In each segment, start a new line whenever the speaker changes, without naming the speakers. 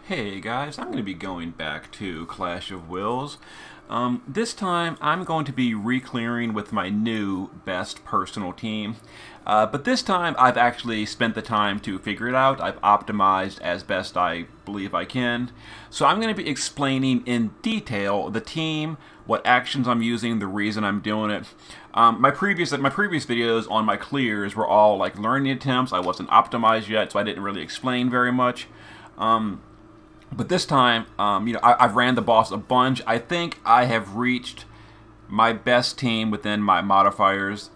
Hey guys, I'm going to be going back to Clash of Wills. This time I'm going to be re-clearing with my new best personal team. But this time I've actually spent the time to figure it out. I've optimized as best I believe I can. So I'm going to be explaining in detail the team, what actions I'm using, the reason I'm doing it. My previous videos on my clears were all like learning attempts. I wasn't optimized yet, so I didn't really explain very much. But this time, I've ran the boss a bunch. I think I have reached my best team within my modifiers.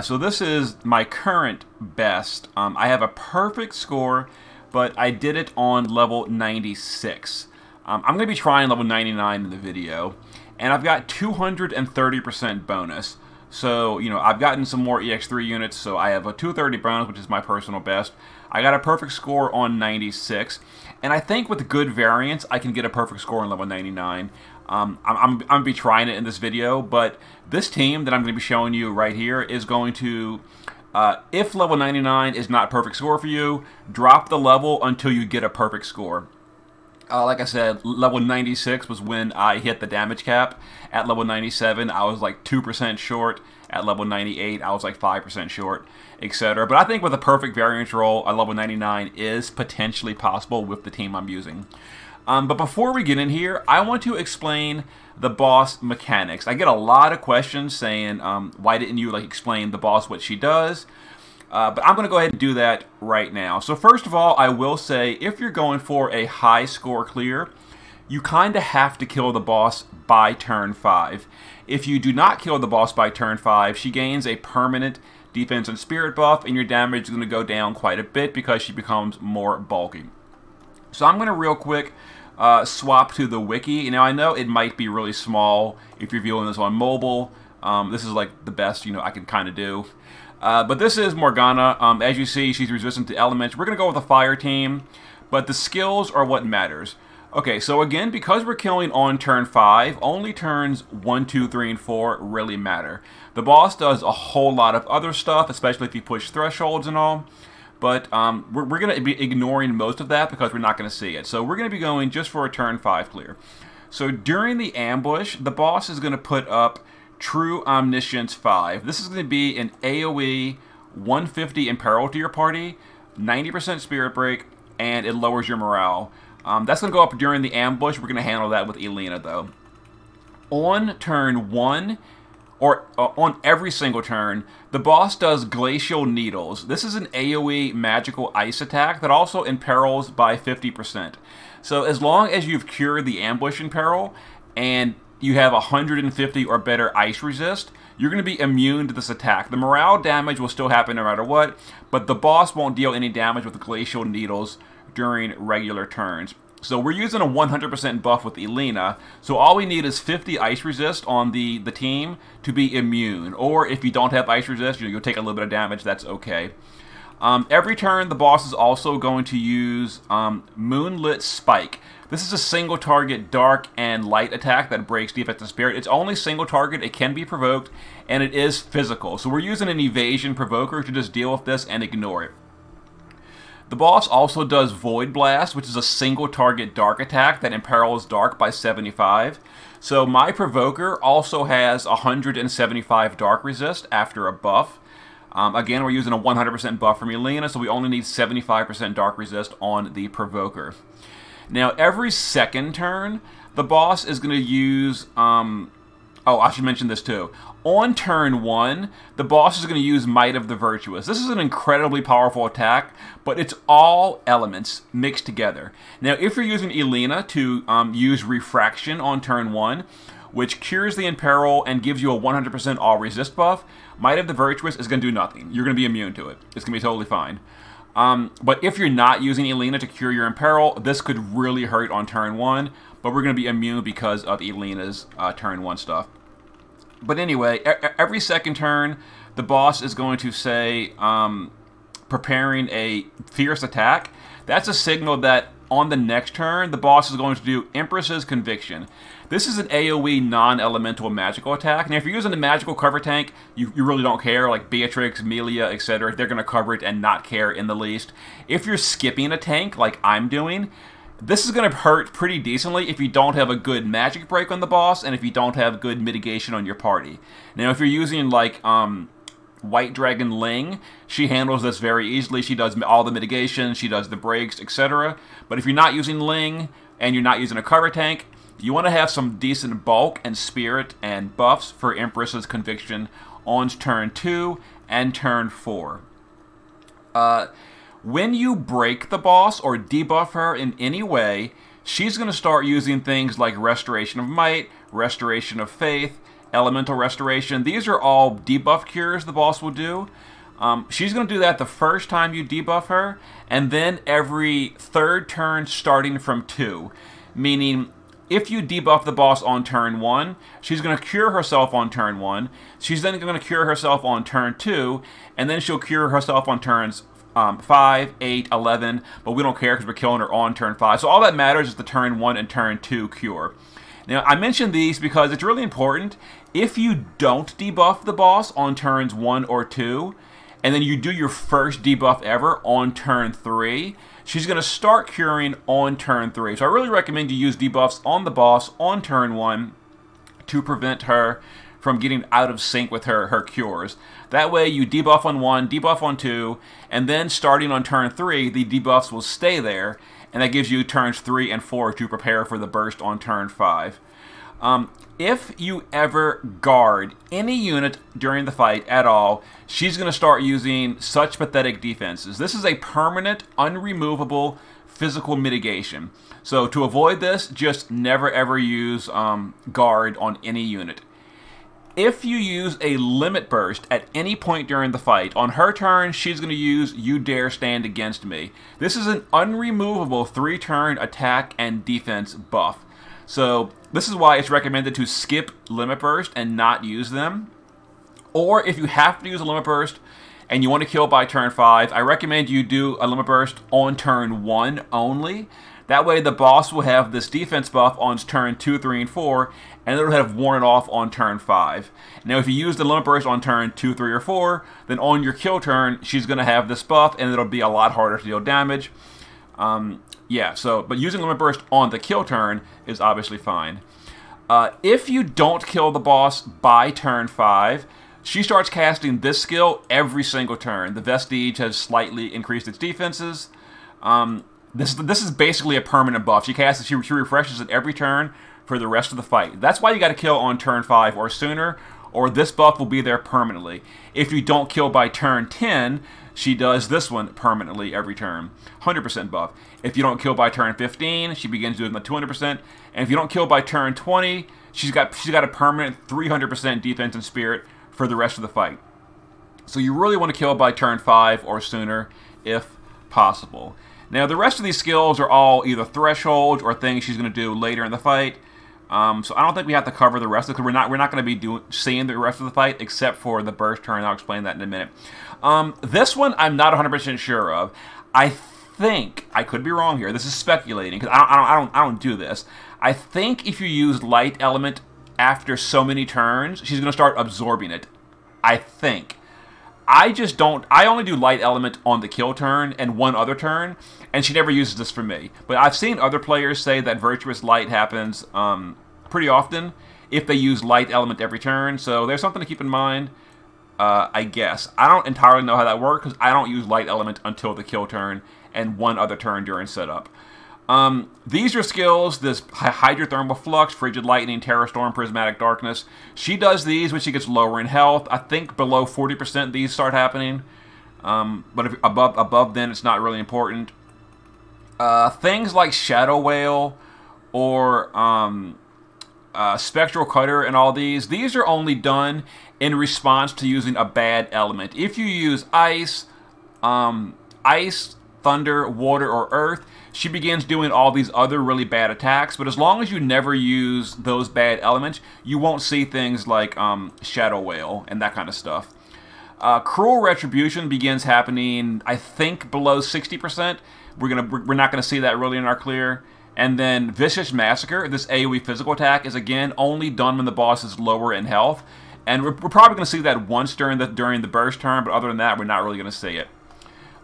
So this is my current best. I have a perfect score, but I did it on level 96. I'm going to be trying level 99 in the video, and I've got 230% bonus. So, I've gotten some more EX3 units, so I have a 230 bonus, which is my personal best. I got a perfect score on 96, and I think with good variance, I can get a perfect score on level 99. I'm going to be trying it in this video, but this team that I'm going to be showing you right here is going to, if level 99 is not a perfect score for you, drop the level until you get a perfect score. Like I said, level 96 was when I hit the damage cap. At level 97, I was like 2% short. At level 98, I was like 5% short, etc. But I think with a perfect variance roll, a level 99 is potentially possible with the team I'm using. But before we get in here, I want to explain the boss mechanics. I get a lot of questions saying, why didn't you explain the boss, what she does? But I'm going to go ahead and do that right now. So first of all, I will say, if you're going for a high score clear, you kind of have to kill the boss by turn 5. If you do not kill the boss by turn 5, she gains a permanent defense and spirit buff, and your damage is going to go down quite a bit because she becomes more bulky. So I'm going to real quick swap to the wiki. Now I know it might be really small if you're viewing this on mobile. This is like the best I can kind of do. But this is Morgana. As you see, she's resistant to elements. We're going to go with a fire team, but the skills are what matters. Okay, so again, because we're killing on turn 5, only turns 1, 2, 3, and 4 really matter. The boss does a whole lot of other stuff, especially if you push thresholds and all. But we're going to be ignoring most of that because we're not going to see it. So we're going to be going just for a turn 5 clear. So during the ambush, the boss is going to put up True Omniscience 5. This is going to be an AoE 150 Imperil to your party, 90% Spirit Break, and it lowers your morale. That's going to go up during the ambush. We're going to handle that with Elena, though. On turn 1, or on every single turn, the boss does Glacial Needles. This is an AoE magical ice attack that also imperils by 50%. So as long as you've cured the ambush imperil, and you have 150 or better ice resist, you're going to be immune to this attack. The morale damage will still happen no matter what, but the boss won't deal any damage with Glacial Needles during regular turns. So we're using a 100% buff with Elena, so all we need is 50 ice resist on the team to be immune. Or if you don't have ice resist, you'll take a little bit of damage, that's okay. Every turn, the boss is also going to use Moonlit Spike. This is a single target dark and light attack that breaks defense and spirit. It's only single target, it can be provoked, and it is physical. So we're using an evasion provoker to just deal with this and ignore it. The boss also does Void Blast, which is a single target dark attack that imperils dark by 75. So my provoker also has 175 dark resist after a buff. Again, we're using a 100% buff from Elena, so we only need 75% dark resist on the provoker. Now, every second turn, the boss is going to use... oh, I should mention this too. On turn 1, the boss is going to use Might of the Virtuous. This is an incredibly powerful attack, but it's all elements mixed together. Now, if you're using Elena to use Refraction on turn 1, which cures the Imperil and gives you a 100% all resist buff, Might of the Virtuous is going to do nothing. You're going to be immune to it. It's going to be totally fine. But if you're not using Elena to cure your Imperil, this could really hurt on turn 1, but we're going to be immune because of Elena's turn 1 stuff. But anyway, every second turn, the boss is going to say, preparing a fierce attack. That's a signal that on the next turn, the boss is going to do Empress's Conviction. This is an AoE non-elemental magical attack. Now, if you're using a magical cover tank, you really don't care, like Beatrix, Melia, etc. They're going to cover it and not care in the least. If you're skipping a tank, like I'm doing, This is going to hurt pretty decently if you don't have a good magic break on the boss and if you don't have good mitigation on your party. Now, if you're using, like, White Dragon Ling, she handles this very easily. She does all the mitigation, she does the breaks, etc. But if you're not using Ling and you're not using a cover tank, you want to have some decent bulk and spirit and buffs for Empress's Conviction on turn 2 and turn 4. When you break the boss or debuff her in any way, she's going to start using things like Restoration of Might, Restoration of Faith, Elemental Restoration. These are all debuff cures the boss will do. She's going to do that the first time you debuff her, and then every third turn starting from 2. Meaning, if you debuff the boss on turn 1, she's going to cure herself on turn 1. She's then going to cure herself on turn 2, and then she'll cure herself on turns 5, 8, 11, but we don't care because we're killing her on turn 5. So all that matters is the turn 1 and turn 2 cure. Now, I mention these because it's really important. If you don't debuff the boss on turns 1 or 2, and then you do your first debuff ever on turn 3, she's going to start curing on turn 3. So I really recommend you use debuffs on the boss on turn 1 to prevent her from getting out of sync with her cures. That way you debuff on 1, debuff on 2, and then starting on turn 3, the debuffs will stay there, and that gives you turns 3 and 4 to prepare for the burst on turn 5. If you ever guard any unit during the fight at all, she's going to start using such pathetic defenses. This is a permanent, unremovable physical mitigation. So to avoid this, just never ever use guard on any unit. If you use a limit burst at any point during the fight, on her turn, she's going to use You Dare Stand Against Me. This is an unremovable 3-turn attack and defense buff. So this is why it's recommended to skip limit burst and not use them. Or if you have to use a limit burst and you want to kill by turn 5, I recommend you do a limit burst on turn 1 only. That way the boss will have this defense buff on turn 2, 3, and 4, and it'll have worn it off on turn 5. Now if you use the limit burst on turn 2, 3, or 4, then on your kill turn, she's going to have this buff, and it'll be a lot harder to deal damage. But using limit burst on the kill turn is obviously fine. If you don't kill the boss by turn 5, she starts casting this skill every single turn. The Vestige has slightly increased its defenses. This is basically a permanent buff. She casts it, she refreshes it every turn for the rest of the fight. That's why you got to kill on turn 5 or sooner, or this buff will be there permanently. If you don't kill by turn 10, she does this one permanently every turn. 100% buff. If you don't kill by turn 15, she begins doing the 200%. And if you don't kill by turn 20, she's got a permanent 300% defense and spirit for the rest of the fight. So you really want to kill by turn 5 or sooner if possible. Now, the rest of these skills are all either thresholds or things she's going to do later in the fight. So I don't think we have to cover the rest of it, because we're not going to be seeing the rest of the fight except for the burst turn. I'll explain that in a minute. This one I'm not 100% sure of. I think, I could be wrong here, this is speculating, because I don't do this. I think if you use light element after so many turns, she's going to start absorbing it. I think. I just don't. I only do light element on the kill turn and one other turn, and she never uses this for me. But I've seen other players say that virtuous light happens pretty often if they use light element every turn, so there's something to keep in mind, I guess. I don't entirely know how that works, because I don't use light element until the kill turn and one other turn during setup. These are skills, this Hydrothermal Flux, Frigid Lightning, Terror Storm, Prismatic Darkness. She does these when she gets lower in health. I think below 40% these start happening. But if above then, it's not really important. Things like Shadow Whale or Spectral Cutter and all these are only done in response to using a bad element. If you use ice, thunder, water, or earth, she begins doing all these other really bad attacks. But as long as you never use those bad elements, you won't see things like Shadow Whale and that kind of stuff. Cruel Retribution begins happening, I think, below 60%. We're not gonna see that really in our clear. And then Vicious Massacre, this AoE physical attack, is again only done when the boss is lower in health. And we're probably gonna see that once during the burst turn, but other than that, we're not really gonna see it.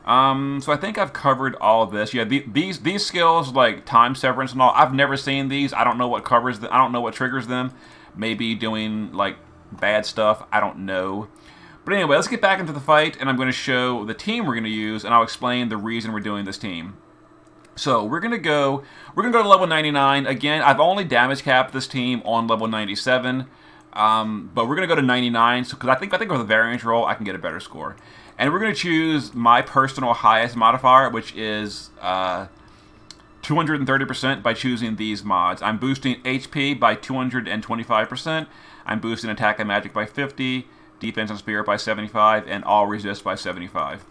So I think I've covered all of this. Yeah, these skills like time severance and all. I've never seen these. I don't know what covers them. I don't know what triggers them. Maybe doing like bad stuff. I don't know. But anyway, let's get back into the fight, and I'm going to show the team we're going to use, and I'll explain the reason we're doing this team. So we're gonna go to level 99 again. I've only damage capped this team on level 97, but we're gonna go to 99 because I think with a variance roll I can get a better score. And we're gonna choose my personal highest modifier, which is 230% by choosing these mods. I'm boosting HP by 225%. I'm boosting attack and magic by 50, defense and spirit by 75, and all resist by 75.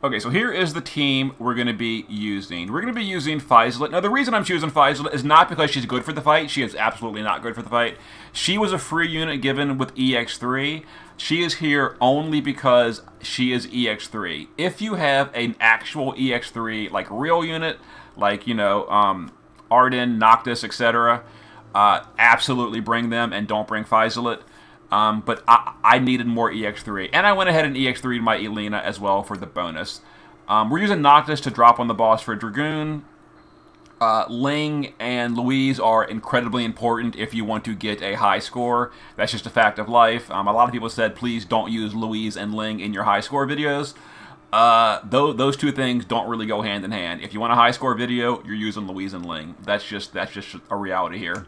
Okay, so here is the team we're going to be using. We're going to be using Faisal. Now, the reason I'm choosing Faisal is not because she's good for the fight. She is absolutely not good for the fight. She was a free unit given with EX3. She is here only because she is EX3. If you have an actual EX3, like real unit, like, you know, Arden, Noctis, etc., absolutely bring them and don't bring Faisal. But I needed more EX3, and I went ahead and EX3'd my Elena as well for the bonus. We're using Noctis to drop on the boss for Dragoon. Ling and Louise are incredibly important if you want to get a high score. That's just a fact of life. A lot of people said, please don't use Louise and Ling in your high score videos. Those two things don't really go hand in hand. If you want a high score video, you're using Louise and Ling. That's just a reality here.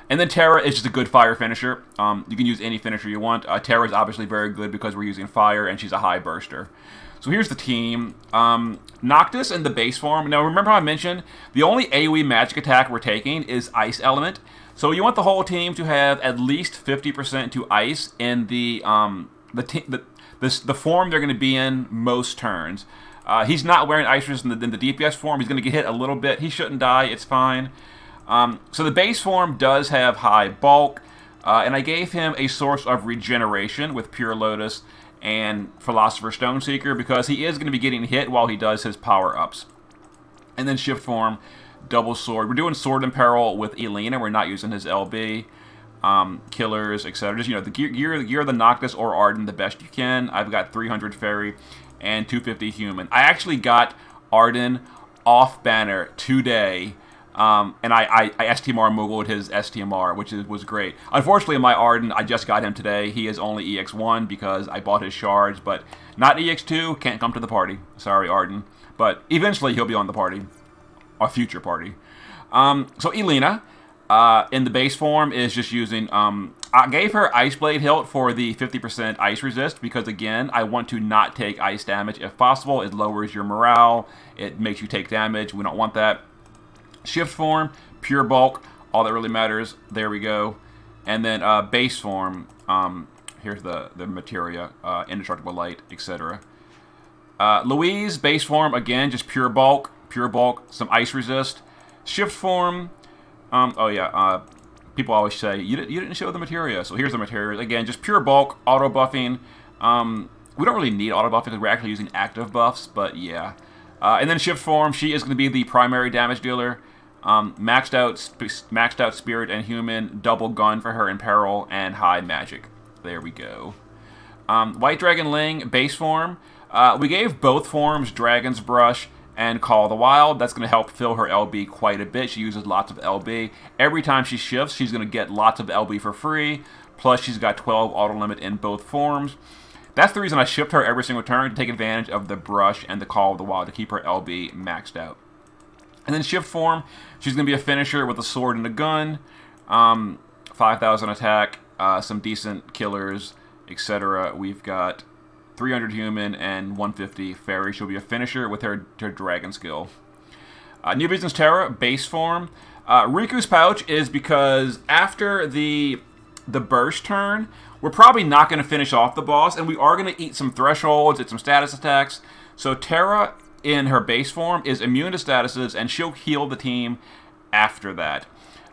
And then Terra is just a good fire finisher. You can use any finisher you want. Terra is obviously very good because we're using fire, and she's a high burster. So here's the team. Noctis in the base form. Now remember how I mentioned the only AoE magic attack we're taking is Ice Element. So you want the whole team to have at least 50% to Ice in the form they're going to be in most turns. He's not wearing Ice Resist in the DPS form. He's going to get hit a little bit. He shouldn't die. It's fine. So the base form does have high bulk, and I gave him a source of regeneration with Pure Lotus and Philosopher's Stone Seeker because he is going to be getting hit while he does his power-ups. And then shift form, double sword. We're doing Sword in Peril with Elena. We're not using his LB, killers, etc. Just, you know, the gear of the Noctis or Arden the best you can. I've got 300 Fairy and 250 Human. I actually got Arden off banner today. And I STMR Moogled his STMR, which was great. Unfortunately, my Arden, I just got him today. He is only EX1 because I bought his shards, but not EX2. Can't come to the party. Sorry, Arden. But eventually, he'll be on the party. A future party. So Elena, in the base form, is just using... I gave her Ice Blade hilt for the 50% ice resist because, again, I want to not take ice damage if possible. It lowers your morale. It makes you take damage. We don't want that. Shift form, pure bulk, all that really matters. There we go. And then base form, here's the materia, indestructible light, etc. Louise, base form, again, just pure bulk, some ice resist. Shift form, oh yeah, people always say, you didn't show the materia. So here's the materia. Again, just pure bulk, auto buffing. We don't really need auto buffing because we're actually using active buffs, but yeah. And then shift form, she is going to be the primary damage dealer. Maxed out spirit and human, double gun for her in peril, and high magic. There we go. White Dragon Ling, base form. We gave both forms Dragon's Brush and Call the Wild. That's going to help fill her LB quite a bit. She uses lots of LB. Every time she shifts, she's going to get lots of LB for free. Plus, she's got 12 auto limit in both forms. That's the reason I shift her every single turn, to take advantage of the Brush and the Call of the Wild to keep her LB maxed out. And then shift form, she's going to be a finisher with a sword and a gun, 5,000 attack, some decent killers, etc. We've got 300 human and 150 fairy. She'll be a finisher with her dragon skill. New Business Terra, base form. Riku's Pouch is because after the burst turn, we're probably not going to finish off the boss, and we are going to eat some thresholds, and some status attacks. So Terra, in her base form, is immune to statuses, and she'll heal the team after that.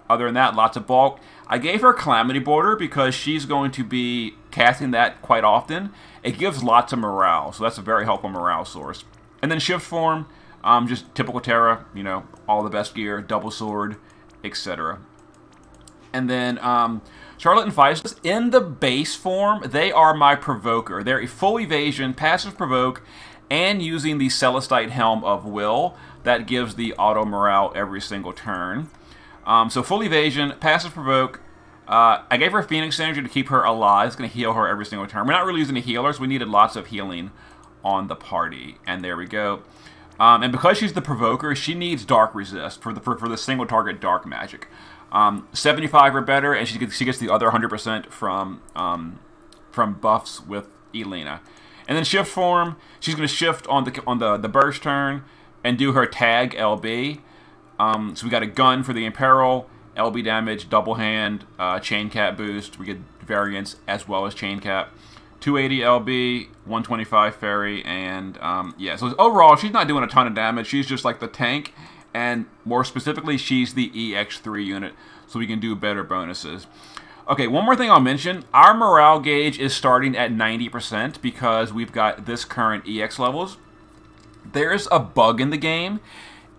Other than that, lots of bulk. I gave her Calamity Border because she's going to be casting that quite often. It gives lots of morale, so that's a very helpful morale source. And then shift form, just typical Terra, you know, all the best gear, double sword, etc. And then Charlotte and Faisal, in the base form, they are my provoker. They're a full evasion, passive provoke, and using the Celestite Helm of Will. That gives the auto morale every single turn. So full evasion, passive provoke. I gave her Phoenix Energy to keep her alive. It's going to heal her every single turn. We're not really using a healer, so we needed lots of healing on the party. And there we go. And because she's the provoker, she needs dark resist for the single target dark magic. 75 or better, and she gets the other 100% from buffs with Elena. And then shift form, she's going to shift on the burst turn and do her tag LB. So we got a gun for the Imperil, LB damage, double hand, chain cap boost. We get variance as well as chain cap. 280 LB, 125 Fairy, and yeah, so overall, she's not doing a ton of damage. She's just like the tank, and more specifically, she's the EX3 unit, so we can do better bonuses. Okay, one more thing I'll mention. Our morale gauge is starting at 90% because we've got this current EX levels. There's a bug in the game.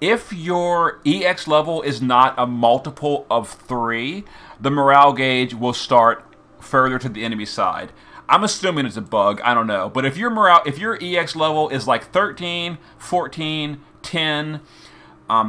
If your EX level is not a multiple of 3, the morale gauge will start further to the enemy side. I'm assuming it's a bug, I don't know. But if your EX level is like 13, 14, 10,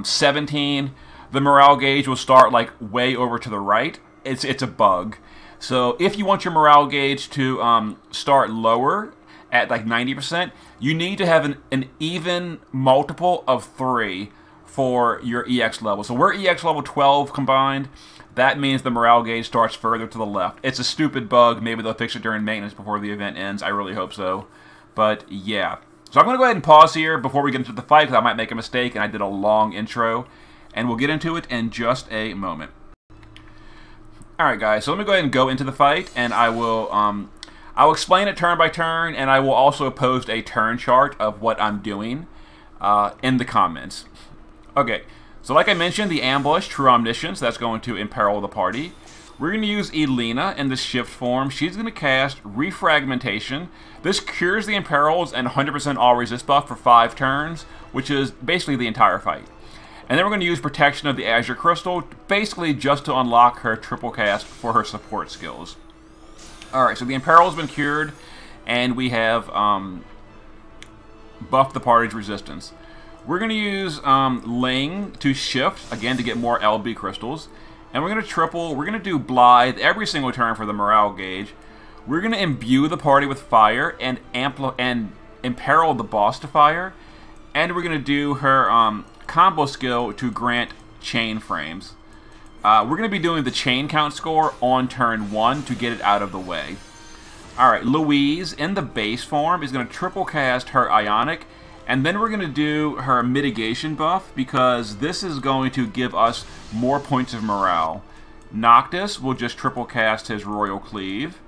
17, the morale gauge will start like way over to the right. It's a bug. So if you want your morale gauge to start lower at like 90%, you need to have an even multiple of 3 for your EX level. So we're EX level 12 combined. That means the morale gauge starts further to the left. It's a stupid bug. Maybe they'll fix it during maintenance before the event ends. I really hope so. But yeah. So I'm going to go ahead and pause here before we get into the fight because I might make a mistake and I did a long intro. And we'll get into it in just a moment. Alright guys, so let me go ahead and go into the fight, and I'll explain it turn by turn, and I will also post a turn chart of what I'm doing in the comments. Okay, so like I mentioned, the ambush, True Omniscience, that's going to imperil the party. We're going to use Elena in the shift form. She's going to cast Refragmentation. This cures the imperils and 100% all resist buff for 5 turns, which is basically the entire fight. And then we're going to use Protection of the Azure Crystal, basically just to unlock her triple cast for her support skills. Alright, so the Imperil has been cured, and we have buffed the party's resistance. We're going to use Ling to shift, again to get more LB crystals. And we're going to do Blithe every single turn for the morale gauge. We're going to imbue the party with fire and imperil the boss to fire. And we're going to do her combo skill to grant chain frames. We're going to be doing the chain count score on turn 1 to get it out of the way. Alright, Louise in the base form is going to triple cast her Ionic, and then we're going to do her mitigation buff because this is going to give us more points of morale. Noctis will just triple cast his Royal Cleave.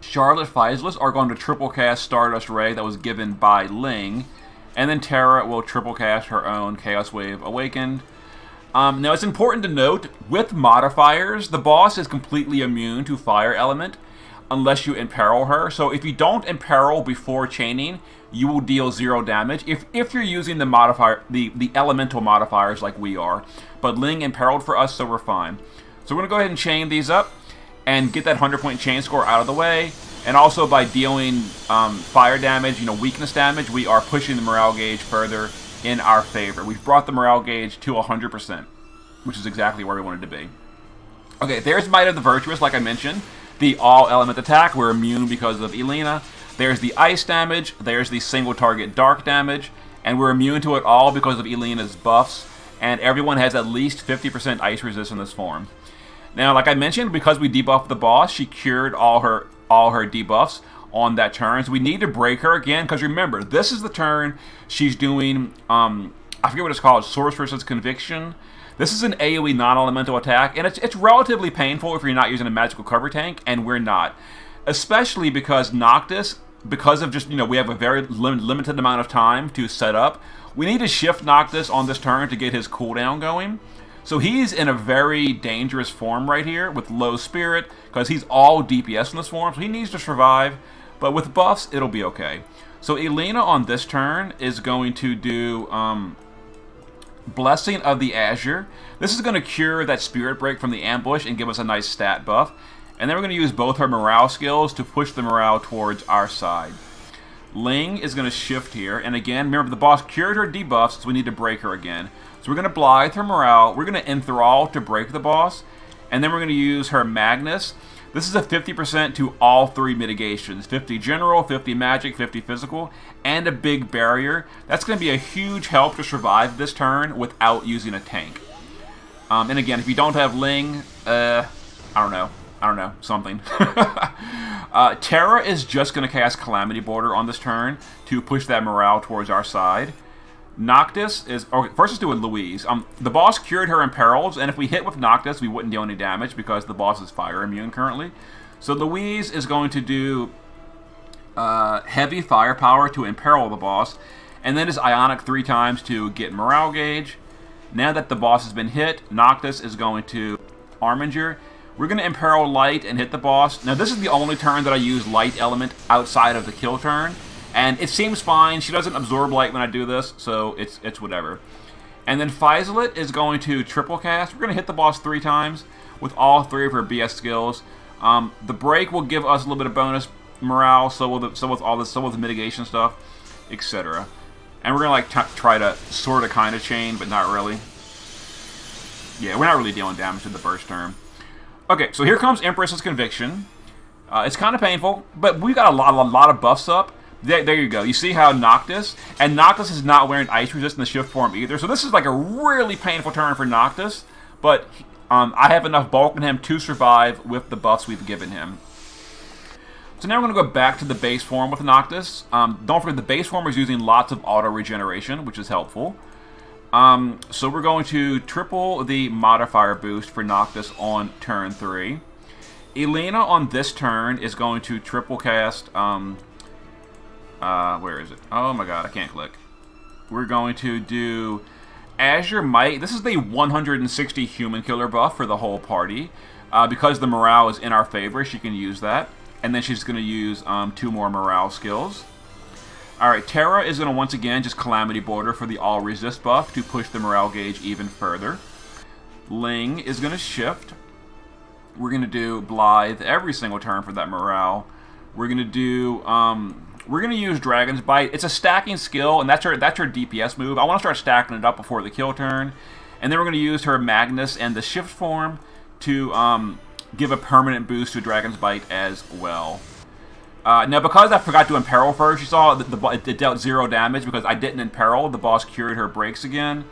Charlotte Faisalus are going to triple cast Stardust Ray that was given by Ling. And then Terra will triple cast her own Chaos Wave Awakened. Now it's important to note, with modifiers, the boss is completely immune to Fire Element unless you imperil her. So if you don't imperil before chaining, you will deal 0 damage if you're using the modifier, the elemental modifiers like we are. But Ling imperiled for us, so we're fine. So we're going to go ahead and chain these up and get that 100-point chain score out of the way. And also by dealing fire damage, weakness damage, we are pushing the morale gauge further in our favor. We've brought the morale gauge to 100%, which is exactly where we wanted to be. Okay, there's Might of the Virtuous, like I mentioned. The all-element attack, we're immune because of Elena. There's the ice damage, there's the single target dark damage, and we're immune to it all because of Elena's buffs, and everyone has at least 50% ice resist in this form. Now, like I mentioned, because we debuffed the boss, she cured all her debuffs on that turn. So we need to break her again, because remember, this is the turn she's doing, I forget what it's called, Sorceress's Conviction. This is an AoE non-elemental attack, and it's relatively painful if you're not using a magical cover tank, and we're not. Especially because Noctis, because of just, we have a very limited amount of time to set up, we need to shift Noctis on this turn to get his cooldown going. So he's in a very dangerous form right here with low spirit, because he's all DPS in this form, so he needs to survive. But with buffs, it'll be okay. So Elena on this turn is going to do Blessing of the Azure. This is going to cure that spirit break from the ambush and give us a nice stat buff. And then we're going to use both her morale skills to push the morale towards our side. Ling is going to shift here. And again, remember, the boss cured her debuffs, so we need to break her again. So we're going to Blithe her morale. We're going to Enthrall to break the boss. And then we're going to use her Magnus. This is a 50% to all 3 mitigations. 50 general, 50 magic, 50 physical, and a big barrier. That's going to be a huge help to survive this turn without using a tank. And again, if you don't have Ling, I don't know, something. Terra is just going to cast Calamity Border on this turn to push that morale towards our side. Noctis is... Okay, first let's do with Louise. The boss cured her in perils, and if we hit with Noctis, we wouldn't deal any damage because the boss is fire immune currently. So Louise is going to do heavy firepower to imperil the boss, and then is Ionic 3 times to get morale gauge. Now that the boss has been hit, Noctis is going to Arminger. We're going to Imperil Light and hit the boss. Now this is the only turn that I use Light Element outside of the kill turn. And it seems fine. She doesn't absorb light when I do this, so it's whatever. And then Faizalit is going to triple cast. We're going to hit the boss 3 times with all 3 of her BS skills. The break will give us a little bit of bonus morale, so will the mitigation stuff, etc. And we're going to try to sort of kind of chain, but not really. Yeah, we're not really dealing damage to the first turn. Okay, so here comes Empress's Conviction. It's kind of painful, but we've got a lot of buffs up. There you go. You see how Noctis, and Noctis is not wearing Ice Resist in the shift form either, so this is like a really painful turn for Noctis, but I have enough bulk in him to survive with the buffs we've given him. So now we're going to go back to the base form with Noctis. Don't forget the base form is using lots of auto regeneration, which is helpful. So we're going to triple the modifier boost for Noctis on turn 3. Elena on this turn is going to triple cast... where is it? Oh my god, I can't click. We're going to do Azure Might. This is the 160 human killer buff for the whole party. Because the morale is in our favor, she can use that. And then she's going to use 2 more morale skills. Alright, Terra is going to once again just Calamity Border for the all resist buff to push the morale gauge even further. Ling is going to shift. We're going to do Blithe every single turn for that morale. We're going to do... we're going to use Dragon's Bite. It's a stacking skill, and that's her DPS move. I want to start stacking it up before the kill turn. And then we're going to use her Magnus and the shift form to give a permanent boost to Dragon's Bite as well. Now, because I forgot to Imperil first, you saw that it dealt 0 damage because I didn't Imperil. The boss cured her breaks again.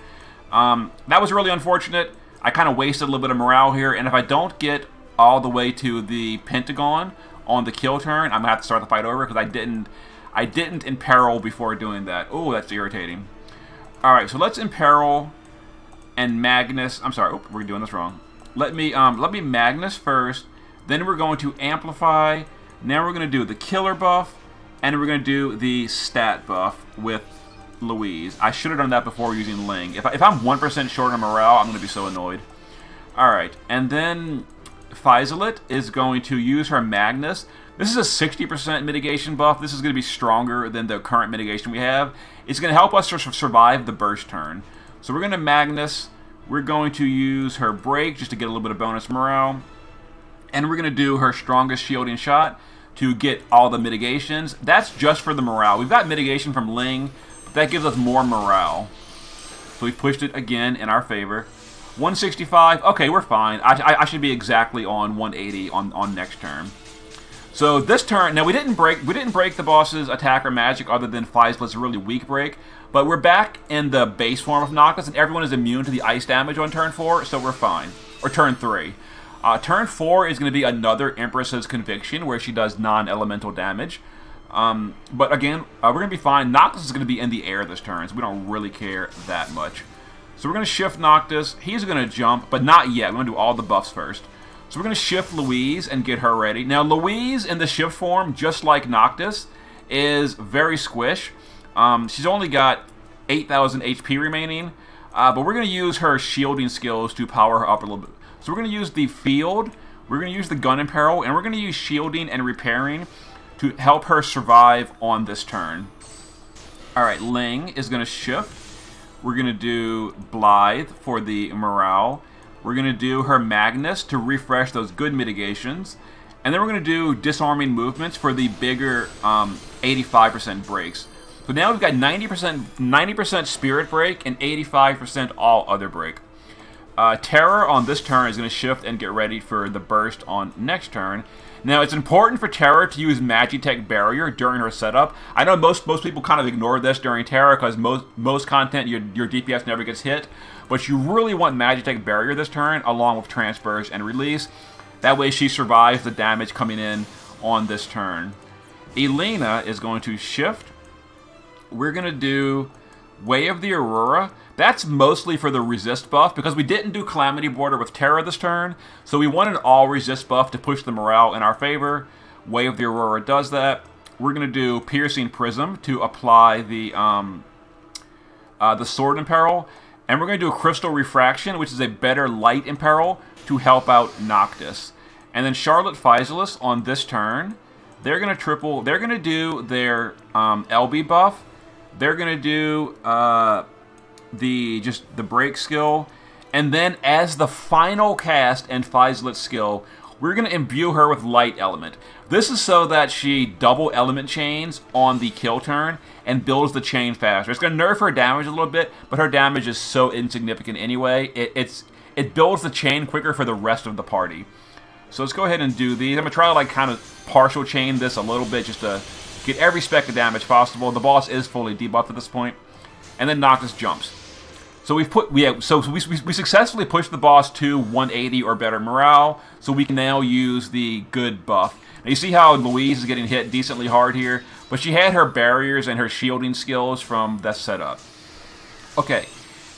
That was really unfortunate. I kind of wasted a little bit of morale here, and if I don't get all the way to the Pentagon on the kill turn, I'm going to have to start the fight over because I didn't Imperil before doing that. Oh, that's irritating. Alright, so let's Imperil and Magnus. I'm sorry, we're doing this wrong. Let me Magnus first, then we're going to Amplify. Now we're going to do the killer buff, and we're going to do the stat buff with Louise. I should have done that before using Ling. If I'm 1% short on morale, I'm going to be so annoyed. Alright, and then Faizalit is going to use her Magnus. This is a 60% mitigation buff. This is going to be stronger than the current mitigation we have. It's going to help us to survive the burst turn. So we're going to Magnus. We're going to use her break just to get a little bit of bonus morale. And we're going to do her strongest shielding shot to get all the mitigations. That's just for the morale. We've got mitigation from Ling, but that gives us more morale. So we've pushed it again in our favor. 165. Okay, we're fine. I should be exactly on 180 on next turn. So this turn, now we didn't break the boss's attack or magic other than Faizalit's really weak break, but we're back in the base form of Noctis, and everyone is immune to the ice damage on turn 4, so we're fine. Or turn 3. Turn 4 is going to be another Empress's Conviction, where she does non-elemental damage. But again, we're going to be fine. Noctis is going to be in the air this turn, so we don't really care that much. So we're going to shift Noctis. He's going to jump, but not yet. We're going to do all the buffs first. So we're going to shift Louise and get her ready. Now, Louise in the shift form, just like Noctis, is very squish. She's only got 8,000 HP remaining, but we're going to use her shielding skills to power her up a little bit. So we're going to use the field, we're going to use the gun Imperil, and we're going to use shielding and repairing to help her survive on this turn. Alright, Ling is going to shift. We're going to do Blithe for the morale. We're going to do her Magnus to refresh those good mitigations. And then we're going to do disarming movements for the bigger 85% breaks. So now we've got 90% Spirit Break and 85% all other break. Terror on this turn is going to shift and get ready for the burst on next turn. Now, it's important for Terror to use Magitech Barrier during her setup. I know most people kind of ignore this during Terror because most content, your DPS never gets hit. But you really want Magitech Barrier this turn, along with Transburst and Release. That way she survives the damage coming in on this turn. Elena is going to shift. We're going to do Way of the Aurora. That's mostly for the resist buff, because we didn't do Calamity Border with Terra this turn, so we want an all resist buff to push the morale in our favor. Way of the Aurora does that. We're going to do Piercing Prism to apply the Sword Imperil, and we're going to do a Crystal Refraction, which is a better Light Imperil, to help out Noctis. And then Charlotte Physalis on this turn, they're going to do their LB buff. They're going to do the break skill, and then as the final cast and Physalit skill, we're going to imbue her with Light Element. This is so that she double element chains on the kill turn and builds the chain faster. It's going to nerf her damage a little bit, but her damage is so insignificant anyway. It builds the chain quicker for the rest of the party. So let's go ahead and do these. I'm going to try to like kind of partial chain this a little bit just to get every speck of damage possible. The boss is fully debuffed at this point. And then Noctis jumps. So we successfully pushed the boss to 180 or better morale, so we can now use the good buff. Now you see how Louise is getting hit decently hard here, but she had her barriers and her shielding skills from that setup. Okay,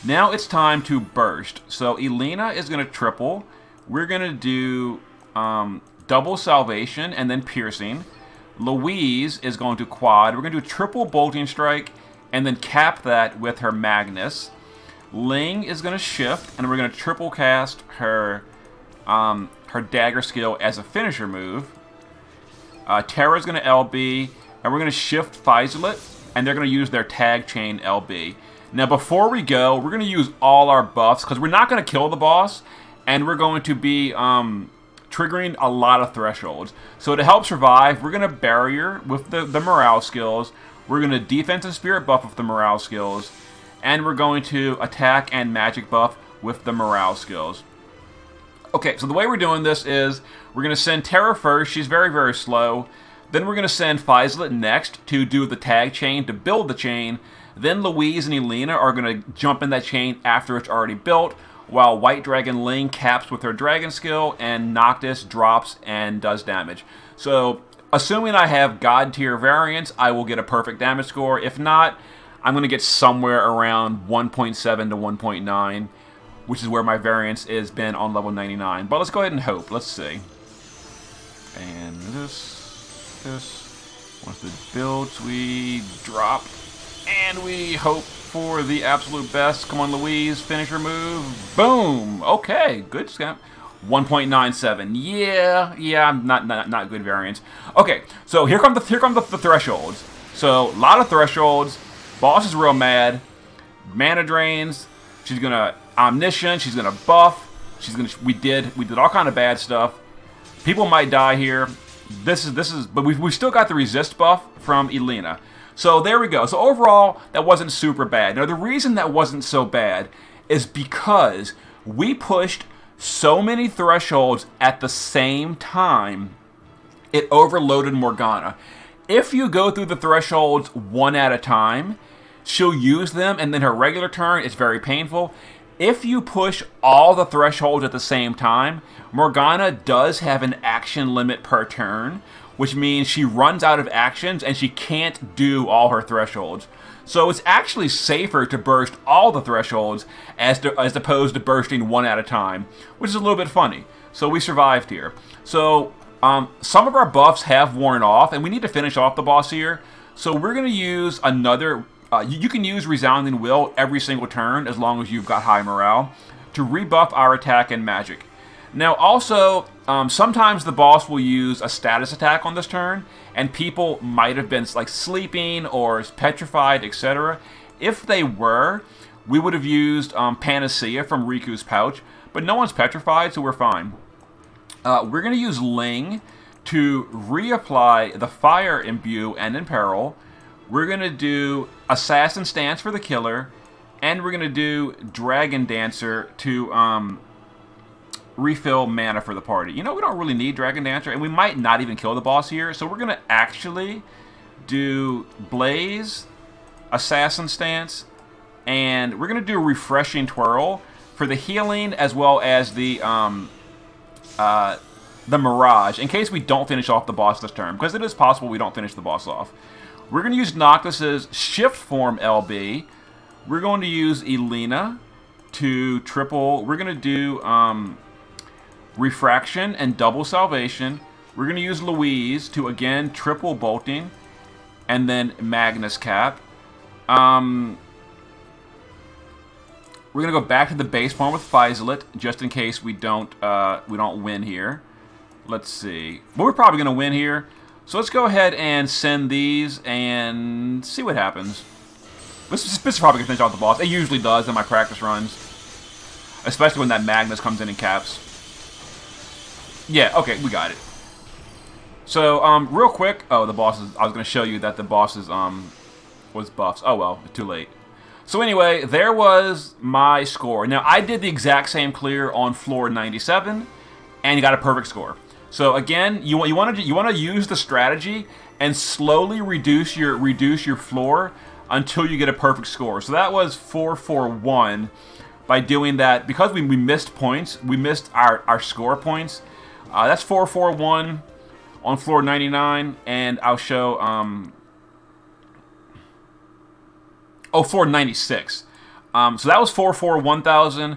now it's time to burst. So Elena is going to triple. We're going to do double salvation and then piercing. Louise is going to quad. We're going to do triple bolting strike and then cap that with her Magnus. Ling is going to shift, and we're going to triple cast her her dagger skill as a finisher move. Terra's going to LB, and we're going to shift Physalit, and they're going to use their tag chain LB. Now, before we go, we're going to use all our buffs, because we're not going to kill the boss, and we're going to be triggering a lot of thresholds. So to help survive, we're going to barrier with the morale skills. We're going to defensive spirit buff with the morale skills. And we're going to attack and magic buff with the morale skills. Okay, so the way we're doing this is we're going to send Terra first. She's very, very slow. Then we're going to send Physalit next to do the tag chain, to build the chain. Then Louise and Elena are going to jump in that chain after it's already built, while White Dragon Ling caps with her dragon skill, and Noctis drops and does damage. So, assuming I have God tier variants, I will get a perfect damage score. If not, I'm going to get somewhere around 1.7 to 1.9, which is where my variance has been on level 99. But let's go ahead and hope. Let's see. And this. Once the builds, we drop. And we hope for the absolute best. Come on, Louise. Finish her move. Boom. Okay. Good scam. 1.97. Yeah, not good variance. Okay, so here come the thresholds. So a lot of thresholds. Boss is real mad. Mana drains. She's gonna omniscient. She's gonna buff. We did all kind of bad stuff. People might die here. But we've still got the resist buff from Elena. So there we go. So overall, that wasn't super bad. Now the reason that wasn't so bad is because we pushed so many thresholds at the same time, it overloaded Morgana. If you go through the thresholds one at a time, she'll use them, and then her regular turn is very painful. If you push all the thresholds at the same time, Morgana does have an action limit per turn, which means she runs out of actions and she can't do all her thresholds. So it's actually safer to burst all the thresholds as opposed to bursting one at a time, which is a little bit funny. So we survived here. So some of our buffs have worn off, and we need to finish off the boss here. So we're going to use another... you can use Resounding Will every single turn as long as you've got high morale to rebuff our attack and magic. Now also, sometimes the boss will use a status attack on this turn, and people might have been like sleeping or petrified, etc. If they were, we would have used Panacea from Riku's pouch, but no one's petrified, so we're fine. We're going to use Ling to reapply the Fire Imbue and Imperil, we're going to do Assassin Stance for the killer, and we're going to do Dragon Dancer to refill mana for the party. You know, we don't really need Dragon Dancer, and we might not even kill the boss here, so we're going to actually do Blaze, Assassin Stance, and we're going to do Refreshing Twirl for the healing as well as the Mirage, in case we don't finish off the boss this turn, because it is possible we don't finish the boss off. We're going to use Noctis's Shift Form LB. We're going to use Elena to triple. We're going to do Refraction and double Salvation. We're going to use Louise to, again, triple Bolting. And then Magnus Cap. We're going to go back to the base form with Faisalit, just in case we don't win here. Let's see. But we're probably going to win here. So let's go ahead and send these and see what happens. This is probably going to finish off the boss. It usually does in my practice runs. Especially when that Magnus comes in and caps. Yeah, okay, we got it. So, real quick. Oh, the boss is... I was going to show you that the boss is, was buffs. Oh, well, too late. So anyway, there was my score. Now, I did the exact same clear on floor 97, and you got a perfect score. So again, you want to use the strategy and slowly reduce your floor until you get a perfect score. So that was 441 by doing that. Because we missed points, we missed our score points. That's 441 on floor 99, and I'll show floor 96. So that was 441,000.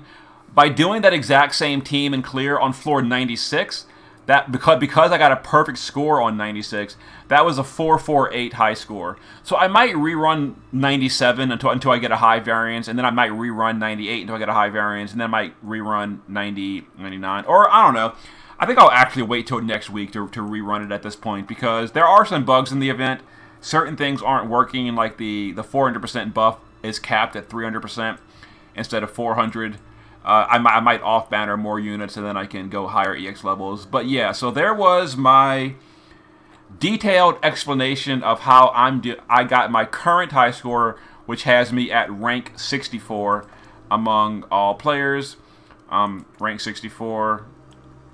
By doing that exact same team and clear on floor 96, that because I got a perfect score on 96, that was a 448 high score. So I might rerun 97 until I get a high variance, and then I might rerun 98 until I get a high variance, and then I might rerun 90, 99, or I don't know. I think I'll actually wait till next week to rerun it at this point, because there are some bugs in the event. Certain things aren't working, like the 400% buff is capped at 300% instead of 400. I might off-banner more units, and then I can go higher EX levels. But yeah, so there was my detailed explanation of how I got my current high score, which has me at rank 64 among all players. Rank 64,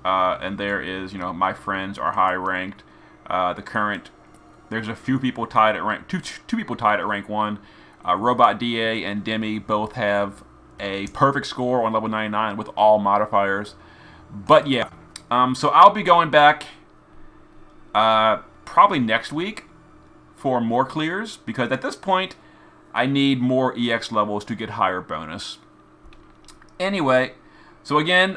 and there is, you know, my friends are high ranked. There's a few people tied at rank two people tied at rank 1. Robot DA and Demi both have a perfect score on level 99 with all modifiers. But yeah, so I'll be going back probably next week for more clears, because at this point I need more EX levels to get higher bonus. Anyway, so again,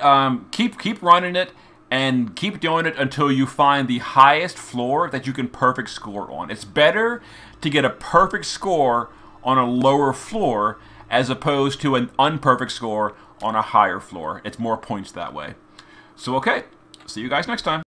keep running it and keep doing it until you find the highest floor that you can perfect score on. It's better to get a perfect score on a lower floor as opposed to an unperfect score on a higher floor. It's more points that way. So okay, see you guys next time.